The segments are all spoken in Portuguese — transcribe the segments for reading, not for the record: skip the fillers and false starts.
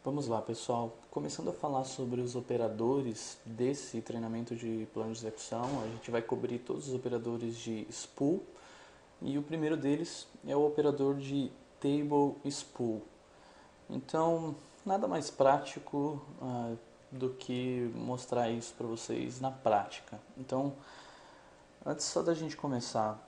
Vamos lá, pessoal. Começando a falar sobre os operadores desse treinamento de plano de execução, a gente vai cobrir todos os operadores de spool e o primeiro deles é o operador de table spool. Então, nada mais prático do que mostrar isso para vocês na prática. Então, antes só da gente começar,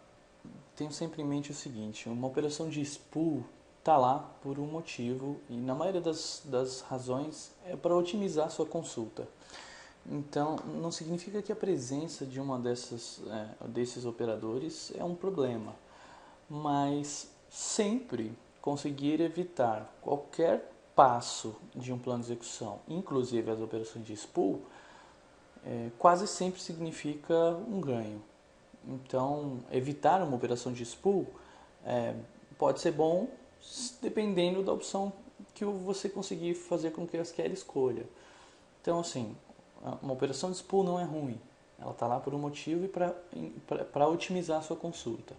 tenho sempre em mente o seguinte: uma operação de spool está lá por um motivo e na maioria das razões é para otimizar a sua consulta. Então, não significa que a presença de uma desses operadores é um problema, mas sempre conseguir evitar qualquer passo de um plano de execução, inclusive as operações de spool, quase sempre significa um ganho. Então, evitar uma operação de spool pode ser bom dependendo da opção que você conseguir fazer com que a SQL escolha. Então, assim, uma operação de spool não é ruim. Ela está lá por um motivo e para otimizar a sua consulta.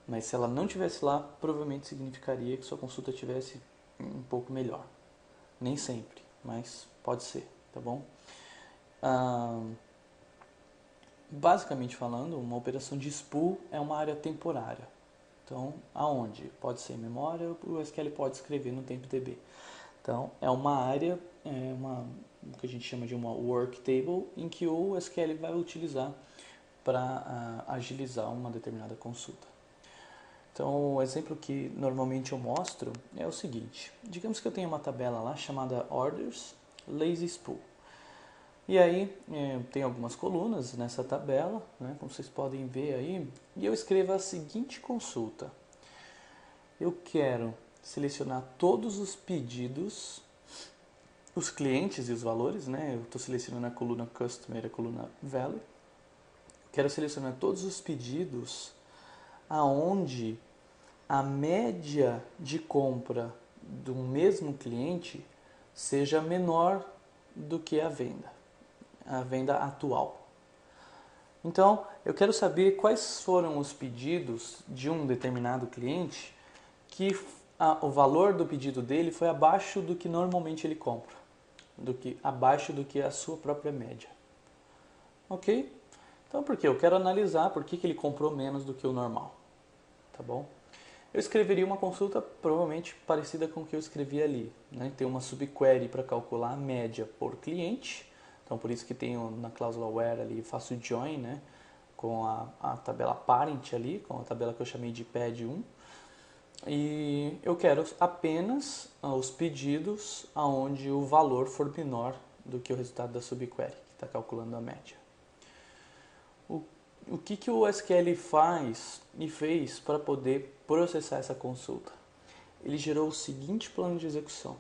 Mas se ela não tivesse lá, provavelmente significaria que sua consulta tivesse um pouco melhor. Nem sempre, mas pode ser, tá bom? Basicamente falando, uma operação de spool é uma área temporária. Então, aonde? Pode ser em memória, o SQL pode escrever no TempDB. Então, é uma área, o que a gente chama de uma work table, em que o SQL vai utilizar para agilizar uma determinada consulta. Então, o exemplo que normalmente eu mostro é o seguinte: digamos que eu tenho uma tabela lá chamada Orders Lazy Spool. E aí tem algumas colunas nessa tabela, né, como vocês podem ver aí, e eu escrevo a seguinte consulta: eu quero selecionar todos os pedidos, os clientes e os valores, né? Eu estou selecionando a coluna Customer e a coluna Value. Quero selecionar todos os pedidos aonde a média de compra do mesmo cliente seja menor do que a venda atual. Então, eu quero saber quais foram os pedidos de um determinado cliente que o valor do pedido dele foi abaixo do que normalmente ele compra, abaixo do que a sua própria média. Ok? Então, por quê? Eu quero analisar por que ele comprou menos do que o normal. Tá bom? Eu escreveria uma consulta provavelmente parecida com o que eu escrevi ali. Né? Tem uma subquery para calcular a média por cliente. Então, por isso que tenho na cláusula where ali, faço o join, né? Com a tabela parent ali, com a tabela que eu chamei de pad1. E eu quero apenas os pedidos onde o valor for menor do que o resultado da subquery, que está calculando a média. O que o SQL faz e fez para poder processar essa consulta? Ele gerou o seguinte plano de execução.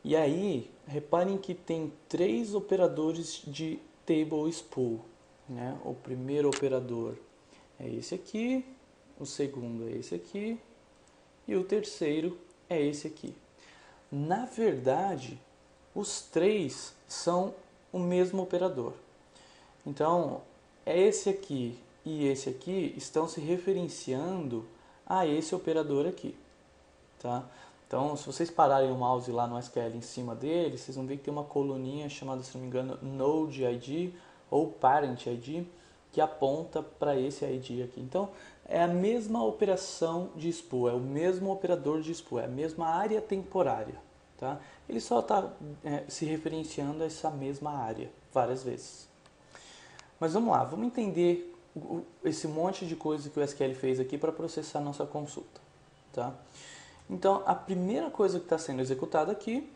E aí, reparem que tem 3 operadores de table spool. Né? O primeiro operador é esse aqui, o segundo é esse aqui e o terceiro é esse aqui. Na verdade, os 3 são o mesmo operador. Então, esse aqui e esse aqui estão se referenciando a esse operador aqui. Tá? Então, se vocês pararem o mouse lá no SQL em cima dele, vocês vão ver que tem uma coluninha chamada, se não me engano, Node ID ou Parent ID, que aponta para esse ID aqui. Então, é a mesma operação de spool, é o mesmo operador de spool, é a mesma área temporária. Tá? Ele só está se referenciando a essa mesma área várias vezes. Mas vamos lá, vamos entender esse monte de coisa que o SQL fez aqui para processar a nossa consulta. Tá? Então, a primeira coisa que está sendo executada aqui,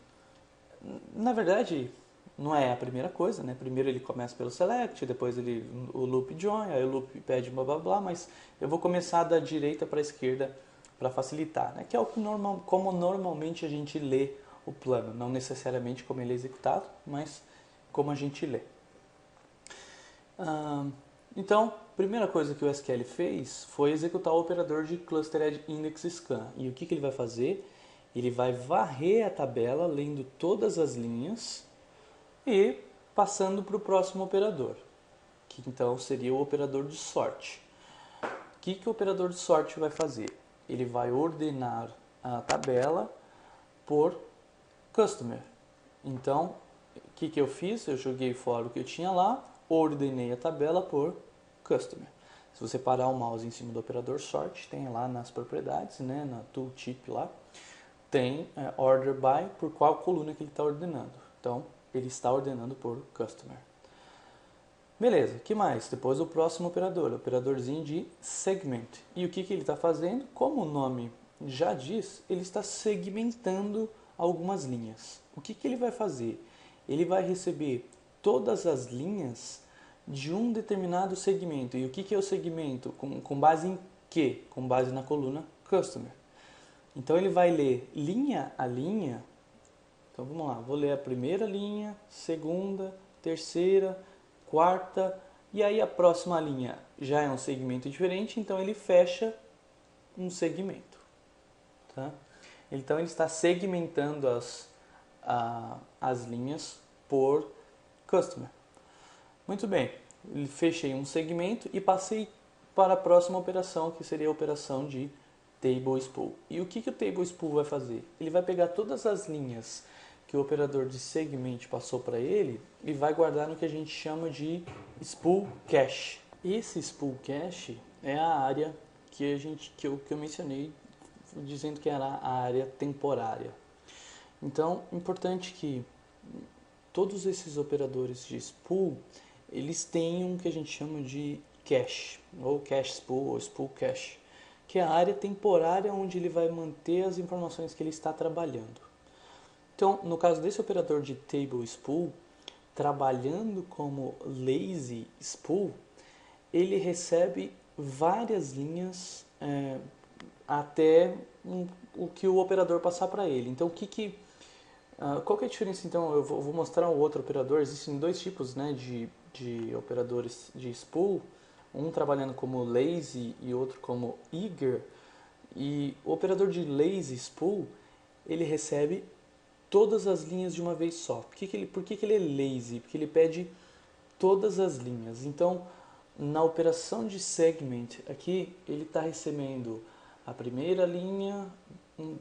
na verdade, não é a primeira coisa, né? Primeiro ele começa pelo select, depois o loop join, aí o loop pede blá blá blá, mas eu vou começar da direita para a esquerda para facilitar, né? Que é como normalmente a gente lê o plano, não necessariamente como ele é executado, mas como a gente lê. Então, a primeira coisa que o SQL fez foi executar o operador de Clustered Index Scan. E o que ele vai fazer? Ele vai varrer a tabela, lendo todas as linhas e passando para o próximo operador, que então seria o operador de sort. O que o operador de sort vai fazer? Ele vai ordenar a tabela por customer. Então, o que eu fiz? Eu joguei fora o que eu tinha lá, ordenei a tabela por customer. Se você parar o mouse em cima do operador sort, tem lá nas propriedades, né, na tooltip lá, tem order by por qual coluna que ele está ordenando. Então, ele está ordenando por customer. Beleza, o que mais? Depois o próximo operador, operadorzinho de segment. E o que ele está fazendo? Como o nome já diz, ele está segmentando algumas linhas. O que ele vai fazer? Ele vai receber todas as linhas de um determinado segmento. E o que é o segmento? Com base em quê? Com base na coluna customer. Então ele vai ler linha a linha. Então vamos lá, vou ler a primeira linha, segunda, terceira, quarta, e aí a próxima linha já é um segmento diferente, então ele fecha um segmento. Tá? Então ele está segmentando as linhas por customer. Muito bem, fechei um segmento e passei para a próxima operação, que seria a operação de table spool. E o que o table spool vai fazer? Ele vai pegar todas as linhas que o operador de segment passou para ele e vai guardar no que a gente chama de spool cache. Esse spool cache é a área que eu mencionei, dizendo que era a área temporária. Então, importante que todos esses operadores de spool, eles têm um que a gente chama de cache, ou cache spool, ou spool cache, que é a área temporária onde ele vai manter as informações que ele está trabalhando. Então, no caso desse operador de table spool, trabalhando como lazy spool, ele recebe várias linhas até o que o operador passar para ele. Então, qual que é a diferença? Então, eu vou mostrar um outro operador. Existem dois tipos, né, de operadores de spool, um trabalhando como lazy e outro como eager. E o operador de lazy spool, ele recebe todas as linhas de uma vez só. Por que ele é lazy? Porque ele pede todas as linhas. Então, na operação de segment, aqui ele está recebendo a primeira linha,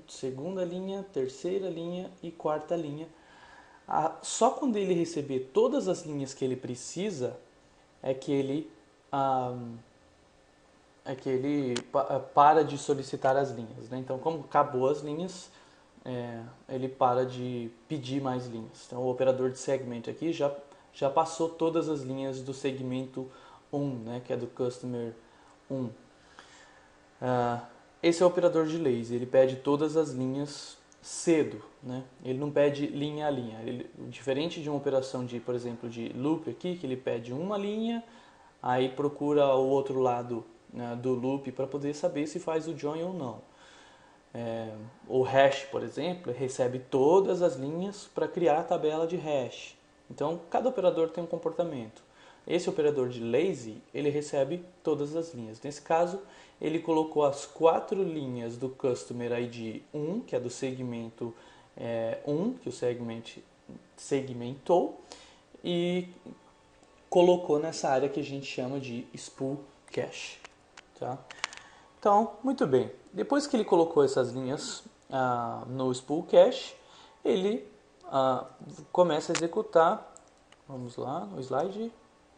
segunda linha, terceira linha e quarta linha. Só quando ele receber todas as linhas que ele precisa é que ele para de solicitar as linhas, né? Então, como acabou as linhas, ele para de pedir mais linhas. Então, o operador de segment aqui já passou todas as linhas do segmento 1, né, que é do customer 1. Esse é o operador de lazy, ele pede todas as linhas cedo, né? Ele não pede linha a linha. Diferente de uma operação de, por exemplo, de loop aqui, que ele pede uma linha, aí procura o outro lado, né, do loop para poder saber se faz o join ou não. O hash, por exemplo, recebe todas as linhas para criar a tabela de hash. Então, cada operador tem um comportamento. Esse operador de lazy, ele recebe todas as linhas. Nesse caso, ele colocou as 4 linhas do Customer ID 1, que é do segmento 1, que o segmentou, e colocou nessa área que a gente chama de spool cache. Tá? Então, muito bem. Depois que ele colocou essas linhas no spool cache, ele começa a executar, vamos lá no slide,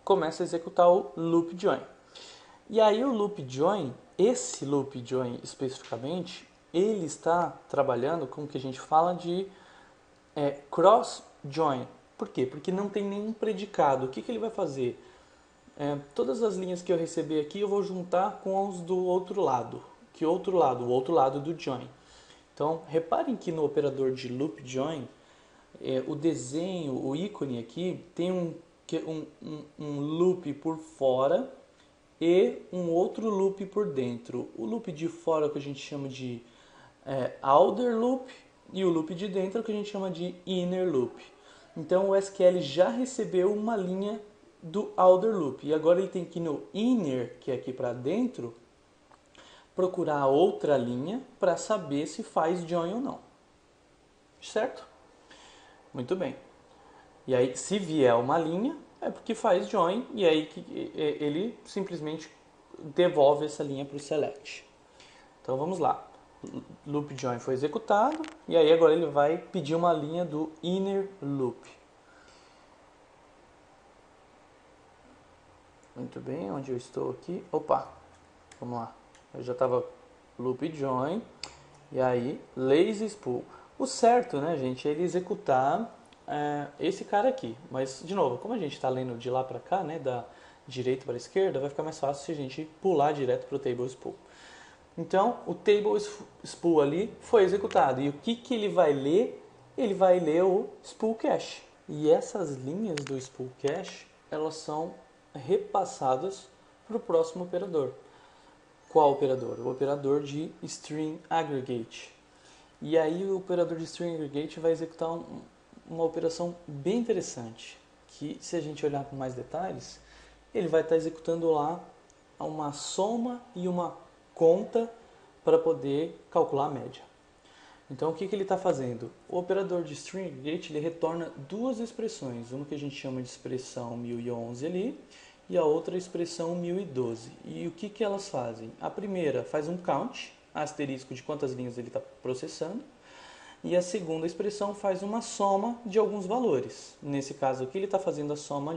começa a executar o loop join. E aí o loop join, esse loop join especificamente, ele está trabalhando com o que a gente fala de cross join. Por quê? Porque não tem nenhum predicado. O que ele vai fazer? Todas as linhas que eu receber aqui eu vou juntar com os do outro lado. Que outro lado? O outro lado do join. Então, reparem que no operador de loop join, o desenho, o ícone aqui, tem um loop por fora e um outro loop por dentro. O loop de fora que a gente chama de outer loop e o loop de dentro que a gente chama de inner loop. Então, o SQL já recebeu uma linha do outer loop e agora ele tem que ir no inner, que é aqui para dentro, procurar outra linha para saber se faz join ou não. Certo? Muito bem. E aí, se vier uma linha, é porque faz join e aí ele simplesmente devolve essa linha para o select. Então, vamos lá. loop join foi executado, e aí agora ele vai pedir uma linha do inner loop. Muito bem, onde eu estou aqui? Opa, vamos lá. Eu já estava loop join, e aí lazy spool. O certo, né, gente, é ele executar esse cara aqui. Mas, de novo, como a gente está lendo de lá para cá, né, da direita para a esquerda, vai ficar mais fácil se a gente pular direto para o table spool. Então, o table spool ali foi executado. E o que, que ele vai ler? Ele vai ler o spool cache. E essas linhas do spool cache, elas são repassadas para o próximo operador. Qual operador? O operador de string aggregate. E aí o operador de string aggregate vai executar uma operação bem interessante, que se a gente olhar com mais detalhes, ele vai estar executando lá uma soma e uma conta para poder calcular a média. Então o que ele está fazendo? O operador de string aggregate ele retorna duas expressões, uma que a gente chama de expressão 1011 ali, e a outra expressão 1012. E o que elas fazem? A primeira faz um count, asterisco de quantas linhas ele está processando, e a segunda expressão faz uma soma de alguns valores. Nesse caso aqui ele está fazendo a soma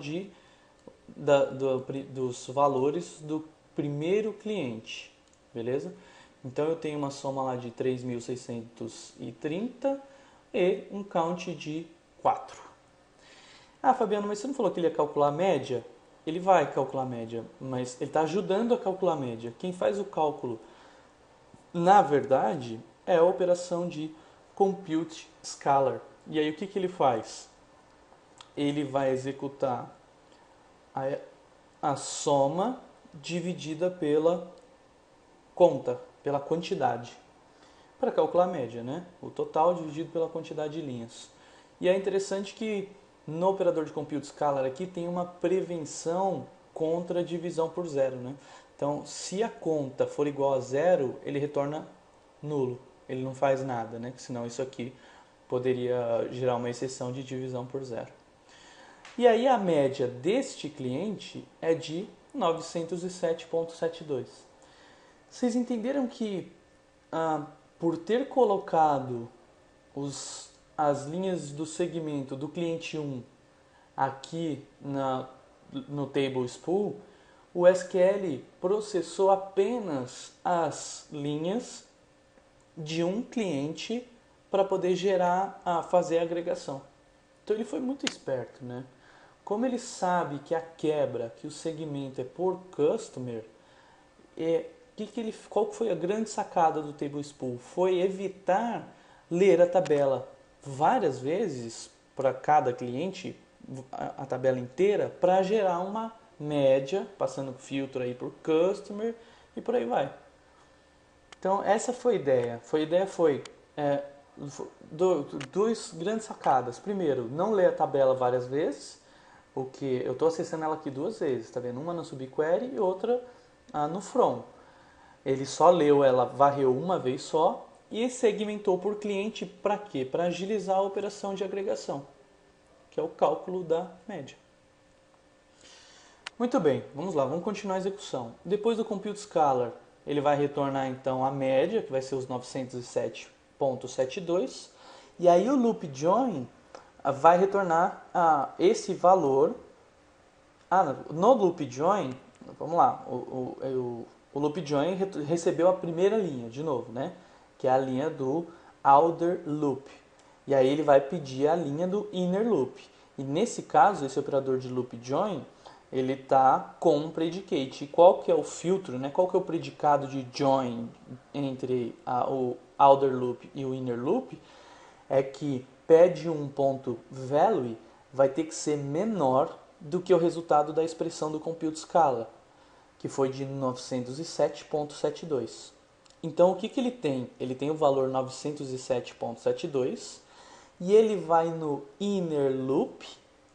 dos valores do primeiro cliente, beleza? Então eu tenho uma soma lá de 3.630 e um count de 4. Ah, Fabiano, mas você não falou que ele ia calcular a média? Ele vai calcular a média, mas ele está ajudando a calcular a média. Quem faz o cálculo, na verdade, é a operação de compute scalar. E aí o que ele faz? Ele vai executar a soma dividida pela conta, pela quantidade, para calcular a média, né? O total dividido pela quantidade de linhas. E é interessante que no operador de compute scalar aqui tem uma prevenção contra a divisão por zero, né? Então, se a conta for igual a zero, ele retorna nulo, ele não faz nada, né? Senão isso aqui poderia gerar uma exceção de divisão por zero. E aí a média deste cliente é de 907.72. Vocês entenderam que por ter colocado as linhas do segmento do cliente 1 aqui no table spool, o SQL processou apenas as linhas de um cliente para poder fazer a agregação. Então ele foi muito esperto, né? Como ele sabe que a quebra, que o segmento é por customer, qual foi a grande sacada do table spool? Foi evitar ler a tabela várias vezes para cada cliente, a tabela inteira, para gerar uma média, passando filtro aí por customer e por aí vai. Então essa foi a ideia. Foi duas grandes sacadas. Primeiro, não ler a tabela várias vezes, porque eu estou acessando ela aqui duas vezes, tá vendo? Uma no subquery e outra no from. Ele só leu ela, varreu uma vez só e segmentou por cliente para quê? Para agilizar a operação de agregação, que é o cálculo da média. Muito bem, vamos lá, vamos continuar a execução. Depois do compute scalar, ele vai retornar então a média, que vai ser os 907.72, e aí o loop join vai retornar esse valor. No loop join, vamos lá, o loop join recebeu a primeira linha, de novo, né? Que é a linha do outer loop. E aí ele vai pedir a linha do inner loop. E nesse caso, esse operador de loop join, ele está com um predicate. E qual que é o filtro, né? Qual que é o predicado de join entre o outer loop e o inner loop? É que pad1.value vai ter que ser menor do que o resultado da expressão do compute scalar, que foi de 907.72. Então o que ele tem? Ele tem o valor 907.72 e ele vai no inner loop,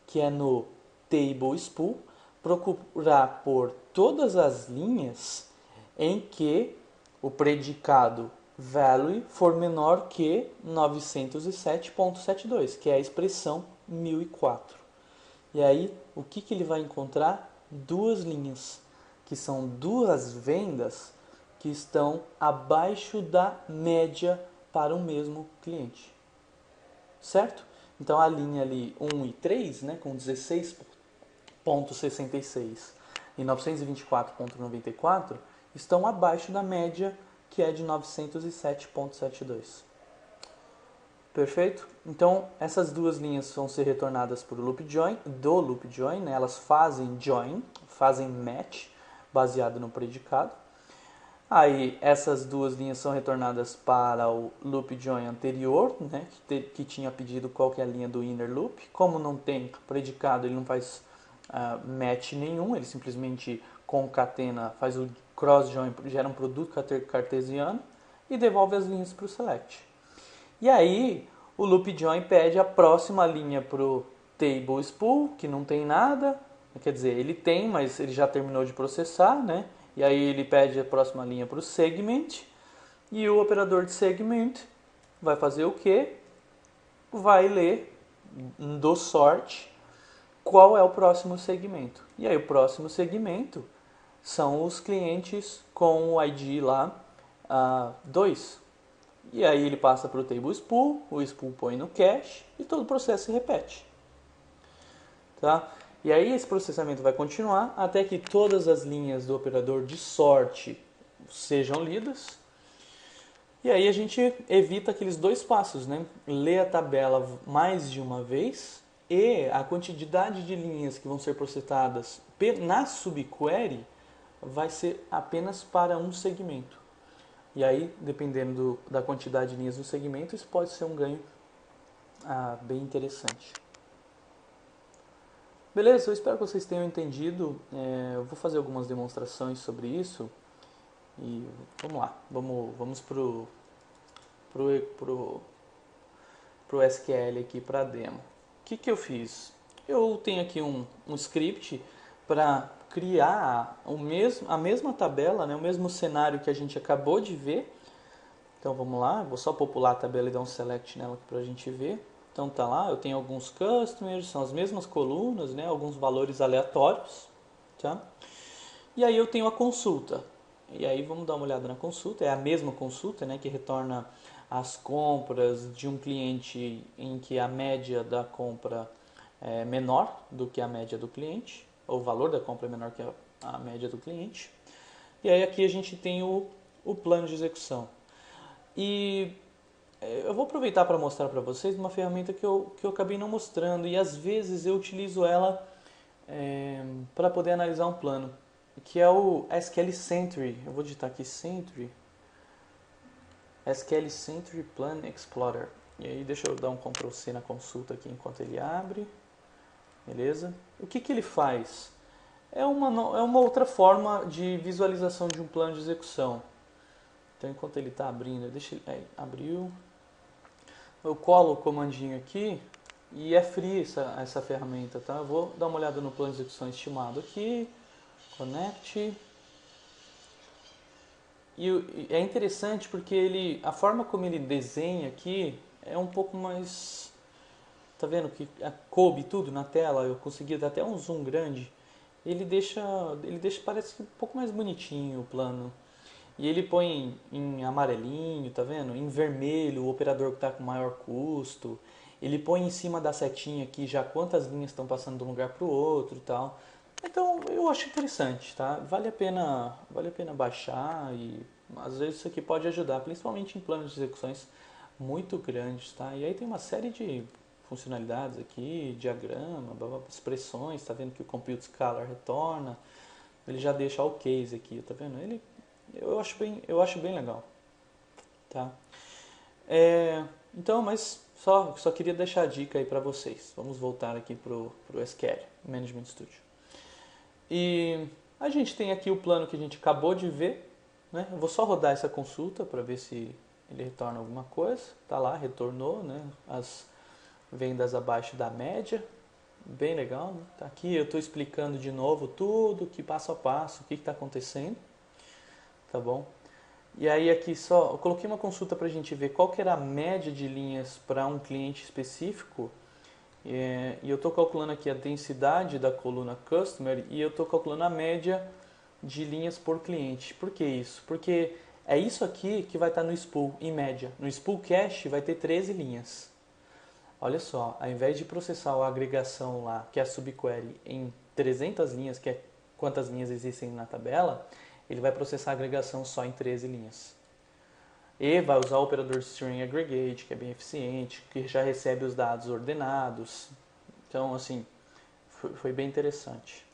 que é no table spool, procurar por todas as linhas em que o predicado value for menor que 907.72, que é a expressão 1004. E aí, o que ele vai encontrar? Duas linhas, que são duas vendas que estão abaixo da média para o mesmo cliente. Certo? Então a linha ali 1 e 3, né, com 16,66 e 924,94 estão abaixo da média, que é de 907,72. Perfeito? Então essas duas linhas vão ser retornadas para o loop join, né? Elas fazem join, fazem match, baseado no predicado. Aí essas duas linhas são retornadas para o loop join anterior, né, que tinha pedido qual que é a linha do inner loop. Como não tem predicado, ele não faz match nenhum, ele simplesmente concatena, faz o cross join, gera um produto cartesiano e devolve as linhas para o select. E aí o loop join pede a próxima linha para o table spool, que não tem nada, quer dizer, ele tem, mas ele já terminou de processar, né? E aí ele pede a próxima linha para o segment, e o operador de segment vai fazer o quê? Vai ler do sort qual é o próximo segmento. E aí o próximo segmento são os clientes com o ID lá 2. E aí ele passa para o table spool, o spool põe no cache e todo o processo se repete. Tá? E aí esse processamento vai continuar até que todas as linhas do operador de sorte sejam lidas. E aí a gente evita aqueles dois passos, né? Ler a tabela mais de uma vez e a quantidade de linhas que vão ser processadas na subquery vai ser apenas para um segmento. E aí, dependendo da quantidade de linhas do segmento, isso pode ser um ganho bem interessante. Beleza, eu espero que vocês tenham entendido. Eu vou fazer algumas demonstrações sobre isso. E vamos lá, vamos pro SQL aqui para a demo. O que eu fiz? Eu tenho aqui um script para criar a mesma tabela, né, o mesmo cenário que a gente acabou de ver. Então vamos lá, vou só popular a tabela e dar um select nela para a gente ver. Então tá lá, eu tenho alguns customers, são as mesmas colunas, né, alguns valores aleatórios, tá? E aí eu tenho a consulta. E aí vamos dar uma olhada na consulta, é a mesma consulta, né, que retorna as compras de um cliente em que a média da compra é menor do que a média do cliente, ou o valor da compra é menor que a média do cliente. E aí aqui a gente tem o plano de execução. E eu vou aproveitar para mostrar para vocês uma ferramenta que eu acabei não mostrando e às vezes eu utilizo ela para poder analisar um plano, que é o SQL Sentry. Eu vou digitar aqui Sentry, SQL Sentry Plan Explorer. E aí deixa eu dar um Ctrl C na consulta aqui enquanto ele abre. Beleza? O que ele faz? É uma outra forma de visualização de um plano de execução. Então enquanto ele está abrindo, abriu. Eu colo o comandinho aqui e é free essa ferramenta, tá? Eu vou dar uma olhada no plano de execução estimado aqui. Connect. E é interessante porque a forma como ele desenha aqui é um pouco mais... Tá vendo que coube tudo na tela? Eu consegui dar até um zoom grande. Ele deixa parece um pouco mais bonitinho o plano. E ele põe em amarelinho, tá vendo? Em vermelho o operador que está com maior custo. Ele põe em cima da setinha aqui já quantas linhas estão passando de um lugar para o outro e tal. Então eu acho interessante, tá? Vale a pena baixar e às vezes isso aqui pode ajudar, principalmente em planos de execuções muito grandes, tá? E aí tem uma série de funcionalidades aqui, diagrama, expressões, tá vendo que o compute scalar retorna, ele já deixa o case aqui, tá vendo? Eu acho bem legal, tá? Então, mas só queria deixar a dica aí para vocês. Vamos voltar aqui pro SQL, Management Studio. E a gente tem aqui o plano que a gente acabou de ver, né? Eu vou só rodar essa consulta para ver se ele retorna alguma coisa. Tá lá, retornou, né? As vendas abaixo da média, bem legal, né? Tá aqui eu estou explicando de novo tudo, que passo a passo, o que está acontecendo, tá bom? E aí aqui eu coloquei uma consulta para a gente ver qual que era a média de linhas para um cliente específico. E eu estou calculando aqui a densidade da coluna Customer e eu estou calculando a média de linhas por cliente. Por que isso? Porque é isso aqui que vai estar no spool, em média. No spool cache vai ter 13 linhas. Olha só, ao invés de processar a agregação lá, que é a subquery, em 300 linhas, que é quantas linhas existem na tabela, ele vai processar a agregação só em 13 linhas. E vai usar o operador string aggregate, que é bem eficiente, que já recebe os dados ordenados. Então, assim, foi bem interessante.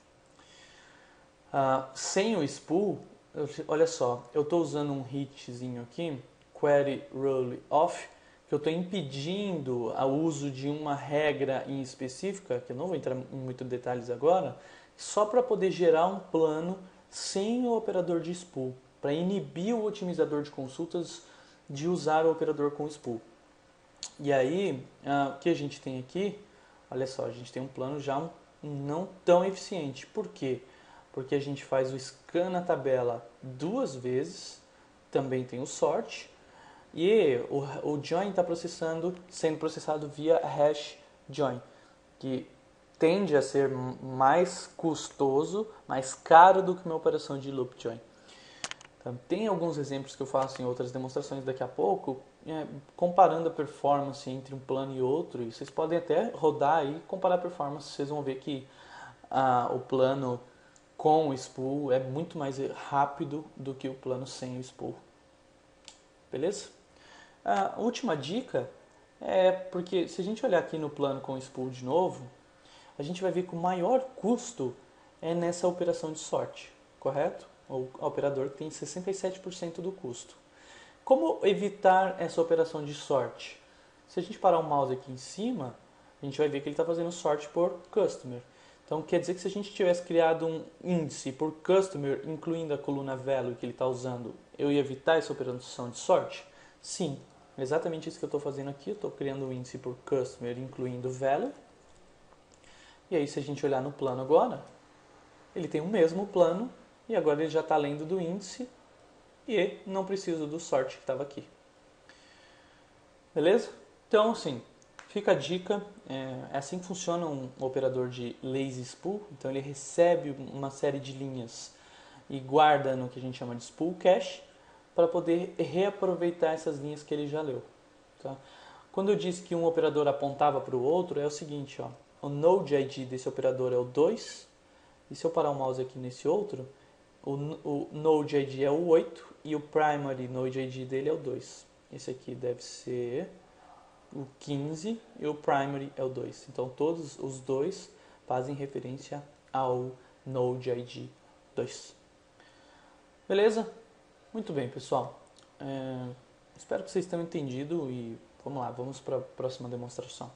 Sem o spool, olha só, eu estou usando um hitzinho aqui, query rule off, que eu estou impedindo o uso de uma regra em específica, que eu não vou entrar em muitos detalhes agora, só para poder gerar um plano sem o operador de spool, para inibir o otimizador de consultas de usar o operador com spool. E aí, o que a gente tem aqui, olha só, a gente tem um plano já não tão eficiente. Por quê? Porque a gente faz o scan na tabela 2 vezes, também tem o sort, e o join está sendo processado via hash join, que tende a ser mais custoso, mais caro do que uma operação de loop join. Então, tem alguns exemplos que eu faço em outras demonstrações daqui a pouco, comparando a performance entre um plano e outro, e vocês podem até rodar e comparar a performance, vocês vão ver que o plano com o spool é muito mais rápido do que o plano sem o spool. Beleza? A última dica é porque se a gente olhar aqui no plano com o spool de novo, a gente vai ver que o maior custo é nessa operação de sorte, correto? O operador tem 67% do custo. Como evitar essa operação de sorte? Se a gente parar o mouse aqui em cima, a gente vai ver que ele está fazendo sorte por customer. Então quer dizer que se a gente tivesse criado um índice por customer, incluindo a coluna value que ele está usando, eu ia evitar essa operação de sorte? Sim, exatamente isso que eu estou fazendo aqui. Eu estou criando um índice por customer, incluindo value. E aí se a gente olhar no plano agora, ele tem o mesmo plano e agora ele já está lendo do índice e não preciso do sort que estava aqui. Beleza? Então, assim, fica a dica. É assim que funciona um operador de lazy spool. Então, ele recebe uma série de linhas e guarda no que a gente chama de spool cache para poder reaproveitar essas linhas que ele já leu. Tá? Quando eu disse que um operador apontava para o outro, é o seguinte, ó, o node ID desse operador é o 2, e se eu parar o mouse aqui nesse outro, o node ID é o 8 e o primary node ID dele é o 2. Esse aqui deve ser o 15 e o primary é o 2. Então todos os dois fazem referência ao node ID 2. Beleza? Muito bem, pessoal. Espero que vocês tenham entendido e vamos lá, vamos para a próxima demonstração.